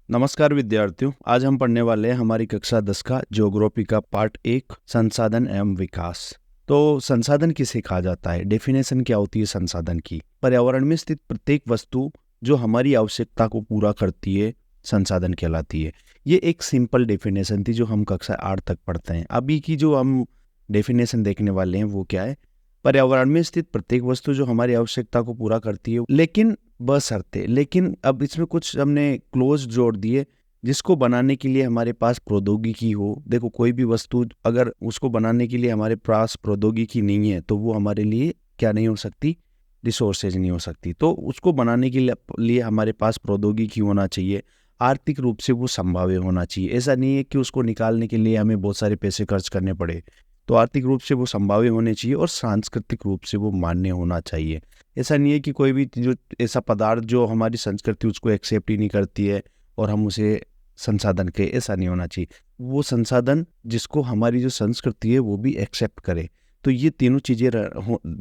नमस्कार विद्यार्थियों, आज हम पढ़ने वाले हैं हमारी कक्षा 10 का ज्योग्राफी का पार्ट 1 संसाधन एवं विकास। तो संसाधन किसे कहा जाता है? डेफिनेशन क्या होती है संसाधन की? पर्यावरण में स्थित प्रत्येक वस्तु जो हमारी आवश्यकता को पूरा करती है संसाधन कहलाती है। ये एक सिंपल डेफिनेशन थी जो हम कक्षा 8 तक पढ़ते हैं। अभी की जो हम डेफिनेशन देखने वाले हैं वो क्या है? पर्यावरण में स्थित प्रत्येक वस्तु जो हमारी आवश्यकता को पूरा करती है, लेकिन बशर्ते। लेकिन अब इसमें कुछ हमने क्लोज जोड़ दिए, जिसको बनाने के लिए हमारे पास प्रौद्योगिकी हो। देखो, कोई भी वस्तु अगर उसको बनाने के लिए हमारे पास प्रौद्योगिकी नहीं है तो वो हमारे लिए क्या नहीं हो सकती? रिसोर्सेज नहीं हो सकती। तो उसको बनाने के लिए हमारे पास प्रौद्योगिकी होना चाहिए। आर्थिक रूप से वो संभाव्य होना चाहिए। ऐसा नहीं है कि उसको निकालने के लिए हमें बहुत सारे पैसे खर्च करने पड़े। तो आर्थिक रूप से वो संभाव्य होने चाहिए और सांस्कृतिक रूप से वो मान्य होना चाहिए। ऐसा नहीं है कि कोई भी जो ऐसा पदार्थ जो हमारी संस्कृति उसको एक्सेप्ट ही नहीं करती है और हम उसे संसाधन के, ऐसा नहीं होना चाहिए। वो संसाधन जिसको हमारी जो संस्कृति है वो भी एक्सेप्ट करे। तो ये तीनों चीज़ें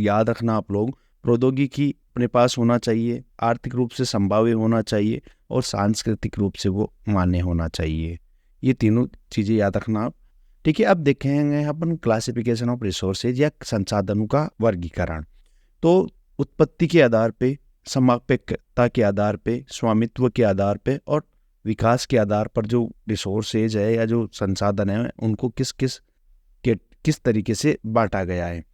याद रखना आप लोग। प्रौद्योगिकी अपने पास होना चाहिए, आर्थिक रूप से संभाव्य होना चाहिए और सांस्कृतिक रूप से वो मान्य होना चाहिए। ये तीनों चीज़ें याद रखना आप। ठीक है, अब देखेंगे अपन क्लासिफिकेशन ऑफ रिसोर्सेज या संसाधनों का वर्गीकरण। तो उत्पत्ति के आधार पे, समापेक्षता के आधार पे, स्वामित्व के आधार पे और विकास के आधार पर जो रिसोर्सेज है या जो संसाधन है उनको किस तरीके से बांटा गया है।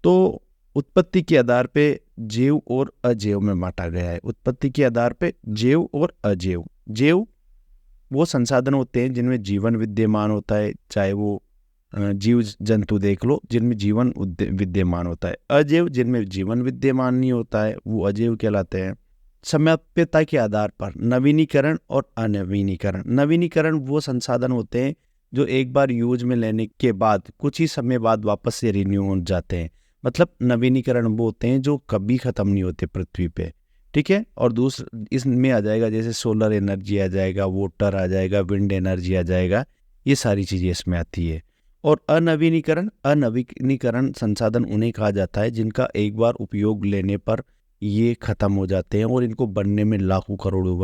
तो उत्पत्ति के आधार पे जैव और अजैव में बांटा गया है। उत्पत्ति के आधार पे जैव और अजैव। जैव वो संसाधन होते हैं जिनमें जीवन विद्यमान होता है, चाहे वो जीव जंतु देख लो जिनमें जीवन विद्यमान होता है। अजैव जिनमें जीवन विद्यमान नहीं होता है वो अजैव कहलाते हैं। समयप्यता के आधार पर नवीनीकरण और अनवीनीकरण। नवीनीकरण वो संसाधन होते हैं जो एक बार यूज में लेने के बाद कुछ ही समय बाद वापस से रिन्यू हो जाते हैं। मतलब नवीनीकरण वो होते हैं जो कभी खत्म नहीं होते पृथ्वी पे। ठीक है, और दूसरा इसमें आ जाएगा जैसे सोलर एनर्जी आ जाएगा, वाटर आ जाएगा, विंड एनर्जी आ जाएगा, ये सारी चीज़ें इसमें आती है। और अनवीनीकरण संसाधन उन्हें कहा जाता है जिनका एक बार उपयोग लेने पर ये खत्म हो जाते हैं और इनको बनने में लाखों करोड़ों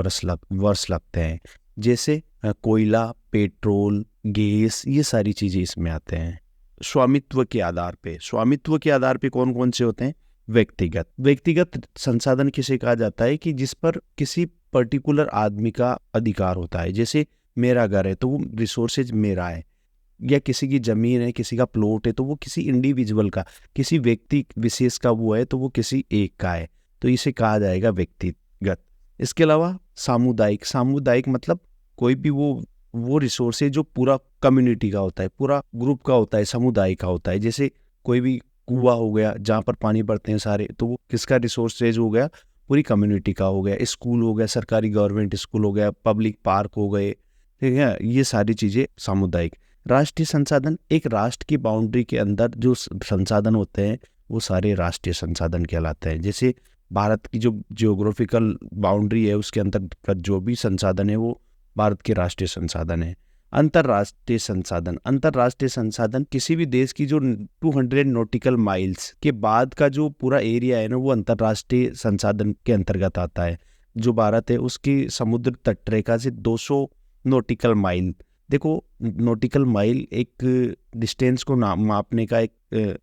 वर्ष लगते हैं। जैसे कोयला, पेट्रोल, गैस, ये सारी चीज़ें इसमें आते हैं। स्वामित्व के आधार पे कौन कौन से होते हैं? व्यक्तिगत संसाधन किसे कहा जाता है कि जिस पर किसी पर्टिकुलर आदमी का अधिकार होता है। जैसे मेरा घर है तो वो रिसोर्सेज मेरा है, या किसी की जमीन है, किसी का प्लॉट है तो वो किसी इंडिविजुअल का, किसी व्यक्ति विशेष का वो है तो वो किसी एक का है। तो इसे कहा जाएगा व्यक्तिगत। इसके अलावा सामुदायिक मतलब कोई भी वो रिसोर्स है जो पूरा कम्युनिटी का होता है, पूरा ग्रुप का होता है, समुदाय का होता है। जैसे कोई भी कुआं हो गया जहाँ पर पानी भरते हैं सारे, तो वो किसका रिसोर्सेज हो गया? पूरी कम्युनिटी का हो गया। स्कूल हो गया, सरकारी गवर्नमेंट स्कूल हो गया, पब्लिक पार्क हो गए। ठीक है, ये सारी चीज़ें सामुदायिक। राष्ट्रीय संसाधन, एक राष्ट्र की बाउंड्री के अंदर जो संसाधन होते हैं वो सारे राष्ट्रीय संसाधन कहलाते हैं। जैसे भारत की जो जियोग्राफिकल बाउंड्री है उसके अंतर्गत जो भी संसाधन है वो भारत के राष्ट्रीय संसाधन है। अंतर्राष्ट्रीय संसाधन किसी भी देश की जो 200 नॉटिकल माइल्स के बाद का जो पूरा एरिया है ना, वो अंतर्राष्ट्रीय संसाधन के अंतर्गत आता है। जो भारत है उसकी समुद्र तटरेखा से 200 नॉटिकल माइल। देखो, नॉटिकल माइल एक डिस्टेंस को मापने का एक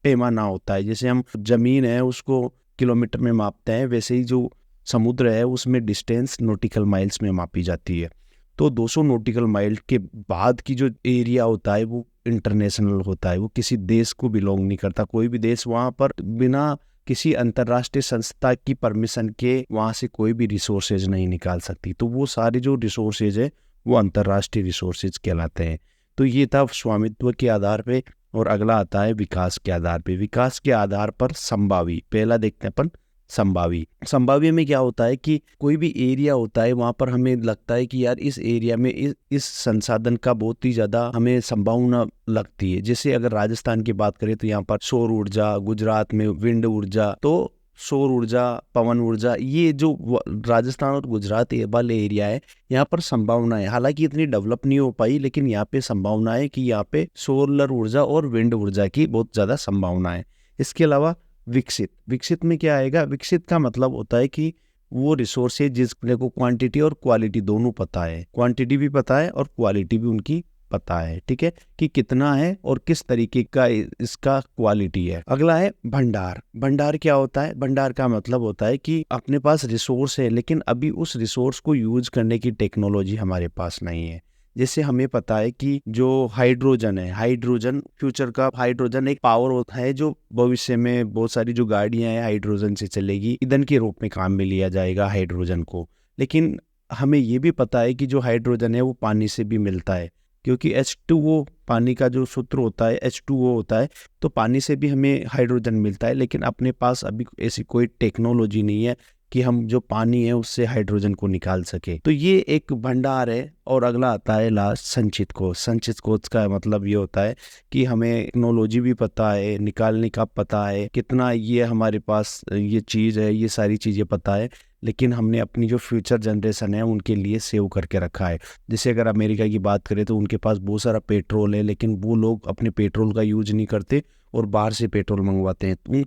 पैमाना होता है। जैसे हम जमीन है उसको किलोमीटर में मापते हैं, वैसे ही जो समुद्र है उसमें डिस्टेंस नॉटिकल माइल्स में मापी जाती है। तो 200 नॉटिकल माइल के बाद की जो एरिया होता है वो इंटरनेशनल होता है, वो किसी देश को बिलोंग नहीं करता। कोई भी देश वहाँ पर बिना किसी अंतर्राष्ट्रीय संस्था की परमिशन के वहाँ से कोई भी रिसोर्सेज नहीं निकाल सकती। तो वो सारे जो रिसोर्सेज है वो अंतर्राष्ट्रीय रिसोर्सेज कहलाते हैं। तो ये था स्वामित्व के आधार पे। और अगला आता है विकास के आधार पे। विकास के आधार पर संभावी। पहला देखते हैं अपन संभाव्य में क्या होता है कि कोई भी एरिया होता है वहाँ पर हमें लगता है कि यार इस एरिया में इस संसाधन का बहुत ही ज़्यादा हमें संभावना लगती है। जैसे अगर राजस्थान की बात करें तो यहाँ पर सौर ऊर्जा, गुजरात में विंड ऊर्जा, तो सौर ऊर्जा, पवन ऊर्जा, ये जो राजस्थान और गुजरात वाले एरिया है यहाँ पर संभावना है। हालांकि इतनी डेवलप नहीं हो पाई, लेकिन यहाँ पे संभावना है कि यहाँ पे सोलर ऊर्जा और विंड ऊर्जा की बहुत ज़्यादा संभावना है। इसके अलावा विकसित में क्या आएगा? विकसित का मतलब होता है कि वो रिसोर्स है जिसने को क्वांटिटी और क्वालिटी दोनों पता है, क्वांटिटी भी पता है और क्वालिटी भी उनकी पता है, ठीक है, कि कितना है और किस तरीके का इसका क्वालिटी है। अगला है भंडार। भंडार क्या होता है? भंडार का मतलब होता है कि अपने पास रिसोर्स है लेकिन अभी उस रिसोर्स को यूज करने की टेक्नोलॉजी हमारे पास नहीं है। जैसे हमें पता है कि जो हाइड्रोजन है, हाइड्रोजन फ्यूचर का, हाइड्रोजन एक पावर होता है जो भविष्य में बहुत सारी जो गाड़ियां हैं हाइड्रोजन से चलेगी, ईंधन के रूप में काम में लिया जाएगा हाइड्रोजन को। लेकिन हमें ये भी पता है कि जो हाइड्रोजन है वो पानी से भी मिलता है, क्योंकि H2O पानी का जो सूत्र होता है H2O होता है, तो पानी से भी हमें हाइड्रोजन मिलता है। लेकिन अपने पास अभी ऐसी कोई टेक्नोलॉजी नहीं है कि हम जो पानी है उससे हाइड्रोजन को निकाल सके। तो ये एक भंडार है। और अगला आता है लास्ट संचित कोष। संचित कोष का मतलब ये होता है कि हमें टेक्नोलॉजी भी पता है, निकालने का पता है, कितना ये हमारे पास ये चीज़ है, ये सारी चीज़ें पता है, लेकिन हमने अपनी जो फ्यूचर जनरेशन है उनके लिए सेव करके रखा है। जैसे अगर अमेरिका की बात करें तो उनके पास बहुत सारा पेट्रोल है, लेकिन वो लोग अपने पेट्रोल का यूज नहीं करते और बाहर से पेट्रोल मंगवाते हैं।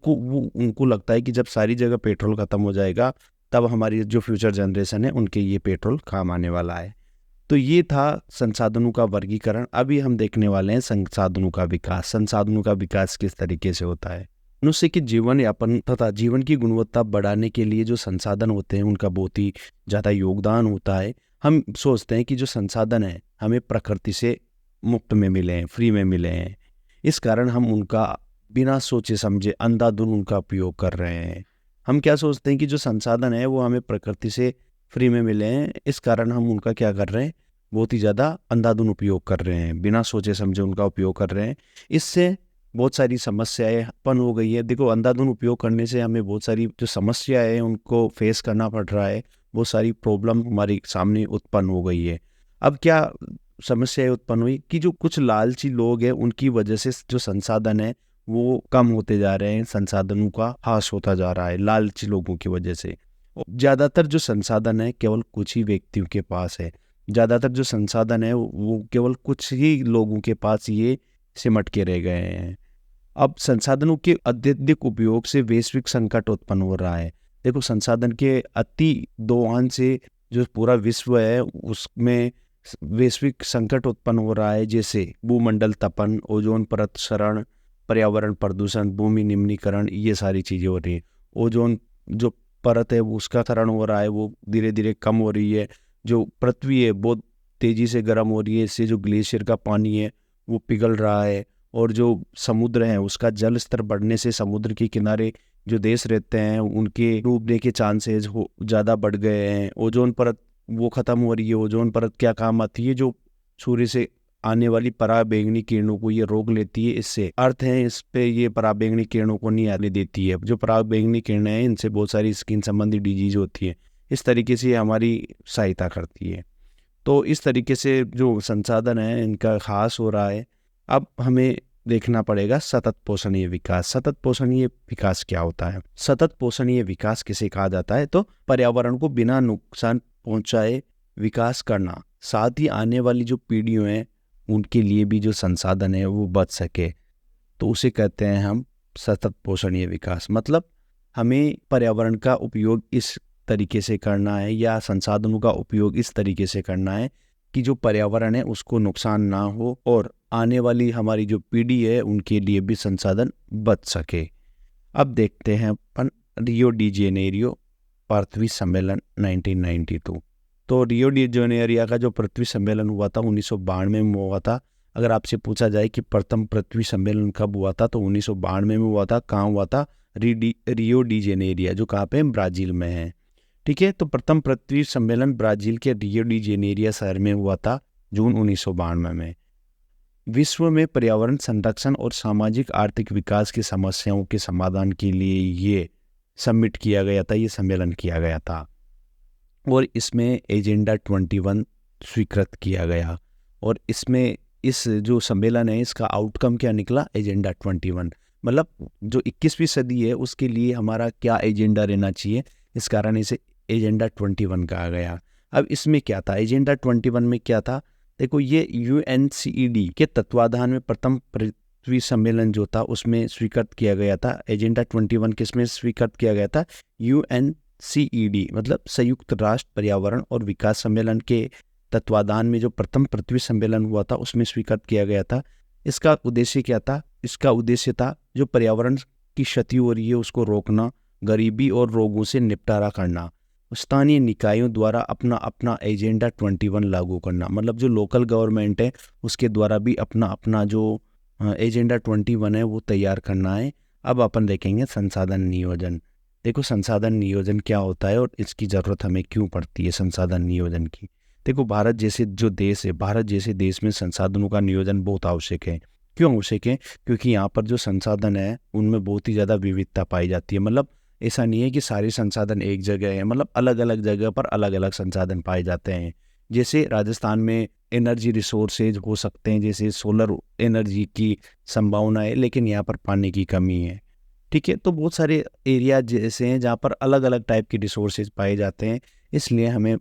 उनको लगता है कि जब सारी जगह पेट्रोल खत्म हो जाएगा तब हमारी जो फ्यूचर जनरेशन है उनके ये पेट्रोल काम आने वाला है। तो ये था संसाधनों का वर्गीकरण। अभी हम देखने वाले हैं संसाधनों का विकास। संसाधनों का विकास किस तरीके से होता है? मनुष्य के जीवन यापन तथा जीवन की गुणवत्ता बढ़ाने के लिए जो संसाधन होते हैं उनका बहुत ही ज़्यादा योगदान होता है। हम सोचते हैं कि जो संसाधन है हमें प्रकृति से मुफ्त में मिले हैं, फ्री में मिले हैं, इस कारण हम उनका बिना सोचे समझे अंधाधुंध उनका उपयोग कर रहे हैं। हम क्या सोचते हैं कि जो संसाधन है वो हमें प्रकृति से फ्री में मिले हैं, इस कारण हम उनका क्या कर रहे हैं, बहुत ही ज़्यादा अंधाधुंध उपयोग कर रहे हैं, बिना सोचे समझे उनका उपयोग कर रहे हैं। इससे बहुत सारी समस्याएं उत्पन्न हो गई है। देखो, अंधाधुंध उपयोग करने से हमें बहुत सारी जो समस्याएं हैं उनको फेस करना पड़ रहा है, बहुत सारी प्रॉब्लम हमारे सामने उत्पन्न हो गई है। अब क्या समस्याएं उत्पन्न हुई कि जो कुछ लालची लोग हैं उनकी वजह से जो संसाधन है वो कम होते जा रहे हैं, संसाधनों का ह्रास होता जा रहा है लालची लोगों की वजह से। ज़्यादातर जो संसाधन है केवल कुछ ही व्यक्तियों के पास है, ज़्यादातर जो संसाधन है वो केवल कुछ ही लोगों के पास ये सिमट के रह गए हैं। अब संसाधनों के अत्यधिक उपयोग से वैश्विक संकट उत्पन्न हो रहा है। देखो, संसाधन के अति दोहन से जो पूरा विश्व है उसमें वैश्विक संकट उत्पन्न हो रहा है, जैसे भूमंडल तपन, ओजोन परत क्षरण, पर्यावरण प्रदूषण, भूमि निम्नीकरण, ये सारी चीज़ें हो रही है। ओजोन जो परत है वो उसका क्षरण हो रहा है, वो धीरे धीरे कम हो रही है। जो पृथ्वी है बहुत तेजी से गर्म हो रही है, इससे जो ग्लेशियर का पानी है वो पिघल रहा है। और जो समुद्र है उसका जल स्तर बढ़ने से समुद्र के किनारे जो देश रहते हैं उनके डूबने के चांसेस हो ज़्यादा बढ़ गए हैं। ओजोन परत वो ख़त्म हो रही है। ओजोन परत क्या काम आती है? जो सूर्य से आने वाली पराबैंगनी किरणों को ये रोक लेती है। इससे अर्थ है इस पे ये पराबैंगनी किरणों को नहीं आने देती है। जो पराबैंगनी किरणें हैं इनसे बहुत सारी स्किन संबंधी डिजीज होती है। इस तरीके से ये हमारी सहायता करती है। तो इस तरीके से जो संसाधन है इनका ह्रास हो रहा है। अब हमें देखना पड़ेगा सतत पोषणीय विकास। सतत पोषणीय विकास क्या होता है? सतत पोषणीय विकास किसे कहा जाता है? तो पर्यावरण को बिना नुकसान पहुंचाए विकास करना, साथ ही आने वाली जो पीढ़ियों हैं उनके लिए भी जो संसाधन है वो बच सके, तो उसे कहते हैं हम सतत पोषणीय विकास। मतलब हमें पर्यावरण का उपयोग इस तरीके से करना है या संसाधनों का उपयोग इस तरीके से करना है कि जो पर्यावरण है उसको नुकसान ना हो और आने वाली हमारी जो पीढ़ी है उनके लिए भी संसाधन बच सके। अब देखते हैं अपन रियो डी जेनेरियो पृथ्वी सम्मेलन 1992। तो रियो डी जेनेरियो का जो पृथ्वी सम्मेलन हुआ था 1992 में हुआ था। अगर आपसे पूछा जाए कि प्रथम पृथ्वी सम्मेलन कब हुआ था तो 1992 में हुआ था। कहाँ हुआ था? रियो डी जेनेरियो, जो कहाँ पे? ब्राज़ील में है। ठीक है, तो प्रथम पृथ्वी सम्मेलन ब्राज़ील के रियो डी जेनेरियो शहर में हुआ था जून 1992 में। विश्व में पर्यावरण संरक्षण और सामाजिक आर्थिक विकास की समस्याओं के समाधान के लिए ये समिट किया गया था, ये सम्मेलन किया गया था। और इसमें एजेंडा 21 स्वीकृत किया गया। और इसमें इस जो सम्मेलन है इसका आउटकम क्या निकला? एजेंडा 21। मतलब जो 21वीं सदी है उसके लिए हमारा क्या एजेंडा रहना चाहिए, इस कारण इसे एजेंडा 21 कहा गया। अब इसमें क्या था? एजेंडा 21 में क्या था? देखो, ये UNCED के तत्वाधान में प्रथम पृथ्वी सम्मेलन जो था उसमें स्वीकृत किया गया था। एजेंडा 21 किसमें स्वीकृत किया गया था? UN CED मतलब संयुक्त राष्ट्र पर्यावरण और विकास सम्मेलन के तत्वाधान में जो प्रथम पृथ्वी सम्मेलन हुआ था उसमें स्वीकृत किया गया था। इसका उद्देश्य क्या था? इसका उद्देश्य था जो पर्यावरण की क्षति हो रही है उसको रोकना, गरीबी और रोगों से निपटारा करना, स्थानीय निकायों द्वारा अपना अपना एजेंडा 21 लागू करना, मतलब जो लोकल गवर्नमेंट है उसके द्वारा भी अपना अपना जो एजेंडा 21 है वो तैयार करना है। अब अपन देखेंगे संसाधन नियोजन। देखो संसाधन नियोजन क्या होता है और इसकी ज़रूरत हमें क्यों पड़ती है संसाधन नियोजन की। देखो भारत जैसे जो देश है, भारत जैसे देश में संसाधनों का नियोजन बहुत आवश्यक है। क्यों आवश्यक है? क्योंकि यहाँ पर जो संसाधन है उनमें बहुत ही ज़्यादा विविधता पाई जाती है। मतलब ऐसा नहीं है कि सारे संसाधन एक जगह है, मतलब अलग अलग जगह पर अलग अलग संसाधन पाए जाते हैं। जैसे राजस्थान में एनर्जी रिसोर्सेज हो सकते हैं, जैसे सोलर एनर्जी की संभावना है, लेकिन यहाँ पर पानी की कमी है। ठीक है, तो बहुत सारे एरिया जैसे हैं जहाँ पर अलग अलग टाइप के रिसोर्सेज पाए जाते हैं। इसलिए हमें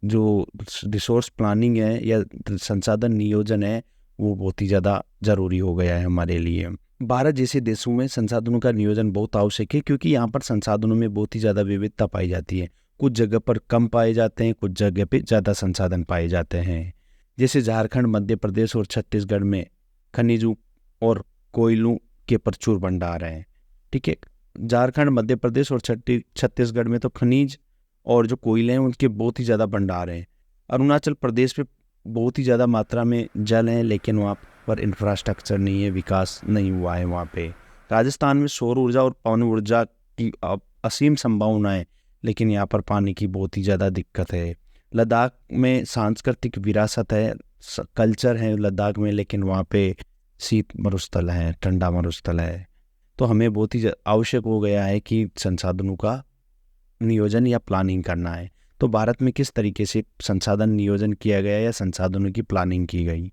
जो रिसोर्स प्लानिंग है या संसाधन नियोजन है वो बहुत ही ज़्यादा ज़रूरी हो गया है हमारे लिए। भारत जैसे देशों में संसाधनों का नियोजन बहुत आवश्यक है क्योंकि यहाँ पर संसाधनों में बहुत ही ज़्यादा विविधता पाई जाती है। कुछ जगह पर कम पाए जाते हैं, कुछ जगह पे ज़्यादा संसाधन पाए जाते हैं। जैसे झारखंड, मध्य प्रदेश और छत्तीसगढ़ में खनिजों और कोयलों के प्रचुर भंडार हैं। ठीक है, झारखंड, मध्य प्रदेश और छत्तीसगढ़ में तो खनिज और जो कोयले हैं उनके बहुत ही ज़्यादा भंडार हैं। अरुणाचल प्रदेश में बहुत ही ज़्यादा मात्रा में जल है, लेकिन वहाँ पर इंफ्रास्ट्रक्चर नहीं है, विकास नहीं हुआ है वहाँ पे। राजस्थान में सौर ऊर्जा और पवन ऊर्जा की असीम संभावना है, लेकिन यहाँ पर पानी की बहुत ही ज़्यादा दिक्कत है। लद्दाख में सांस्कृतिक विरासत है, कल्चर है लद्दाख में, लेकिन वहाँ पे शीत मरुस्थल है, ठंडा मरुस्थल है। तो हमें बहुत ही आवश्यक हो गया है कि संसाधनों का नियोजन या प्लानिंग करना है। तो भारत में किस तरीके से संसाधन नियोजन किया गया या संसाधनों की प्लानिंग की गई?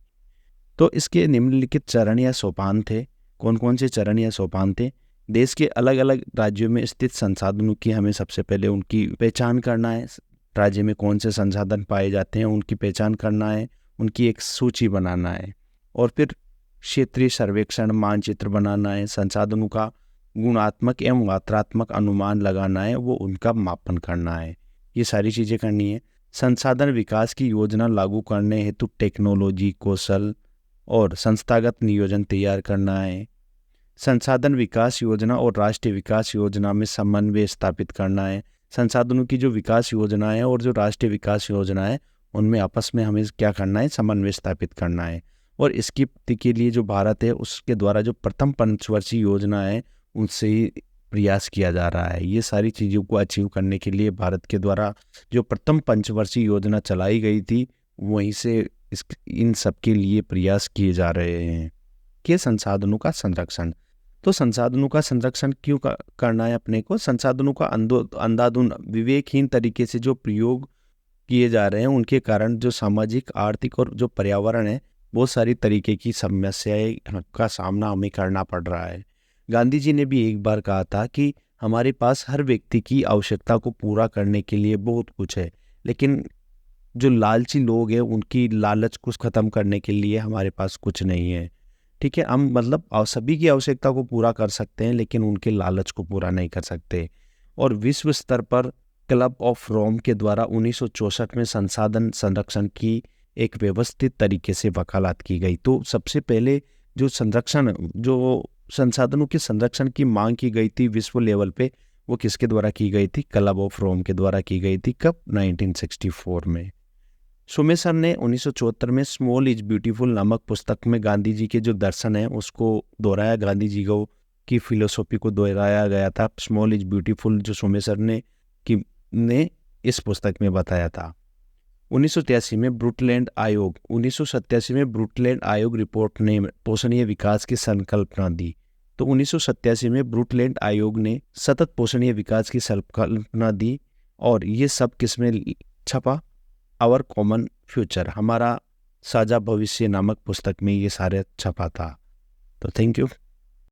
तो इसके निम्नलिखित चरण या सोपान थे। कौन कौन से चरण या सोपान थे? देश के अलग अलग राज्यों में स्थित संसाधनों की हमें सबसे पहले उनकी पहचान करना है। राज्य में कौन से संसाधन पाए जाते हैं उनकी पहचान करना है, उनकी एक सूची बनाना है, और फिर क्षेत्रीय सर्वेक्षण मानचित्र बनाना है। संसाधनों का गुणात्मक एवं मात्रात्मक अनुमान लगाना है, वो उनका मापन करना है। ये सारी चीज़ें करनी है। संसाधन विकास की योजना लागू करने हेतु टेक्नोलॉजी, कौशल और संस्थागत नियोजन तैयार करना है। संसाधन विकास योजना और राष्ट्रीय विकास योजना में समन्वय स्थापित करना है। संसाधनों की जो विकास योजना है और जो राष्ट्रीय विकास योजना है उनमें आपस में हमें क्या करना है? समन्वय स्थापित करना है। और इसकी प्राप्ति के लिए जो भारत है उसके द्वारा जो प्रथम पंचवर्षीय योजना है उनसे ही प्रयास किया जा रहा है। ये सारी चीज़ों को अचीव करने के लिए भारत के द्वारा जो प्रथम पंचवर्षीय योजना चलाई गई थी वहीं से इन सब के लिए प्रयास किए जा रहे हैं। कि संसाधनों का संरक्षण। तो संसाधनों का संरक्षण क्यों करना है अपने को? संसाधनों का अंधाधुंध विवेकहीन तरीके से जो प्रयोग किए जा रहे हैं उनके कारण जो सामाजिक, आर्थिक और जो पर्यावरण है बहुत सारी तरीके की समस्याएं का सामना हमें करना पड़ रहा है। गांधी जी ने भी एक बार कहा था कि हमारे पास हर व्यक्ति की आवश्यकता को पूरा करने के लिए बहुत कुछ है, लेकिन जो लालची लोग हैं उनकी लालच को ख़त्म करने के लिए हमारे पास कुछ नहीं है। ठीक है, हम मतलब सभी की आवश्यकता को पूरा कर सकते हैं लेकिन उनके लालच को पूरा नहीं कर सकते। और विश्व स्तर पर क्लब ऑफ रोम के द्वारा 1964 में संसाधन संरक्षण की एक व्यवस्थित तरीके से वकालत की गई। तो सबसे पहले जो संसाधनों के संरक्षण की मांग की गई थी विश्व लेवल पे, वो किसके द्वारा की गई थी? क्लब ऑफ रोम के द्वारा की गई थी। कब? 1964 में। सोमेश्वर ने 1974 में स्मॉल इज ब्यूटीफुल नामक पुस्तक में गांधी जी के जो दर्शन है उसको दोहराया, गांधी जी को की फिलोसॉफी को दोहराया गया था। स्मॉल इज ब्यूटीफुल जो सोमेश्वर ने इस पुस्तक में बताया था। 1987 में ब्रुटलैंड आयोग रिपोर्ट ने पोषणीय विकास की संकल्पना दी। तो 1987 में ब्रुटलैंड आयोग ने सतत पोषणीय विकास की संकल्पना दी, और ये सब किसमें छपा? आवर कॉमन फ्यूचर, हमारा साझा भविष्य नामक पुस्तक में ये सारे छपा था। तो थैंक यू।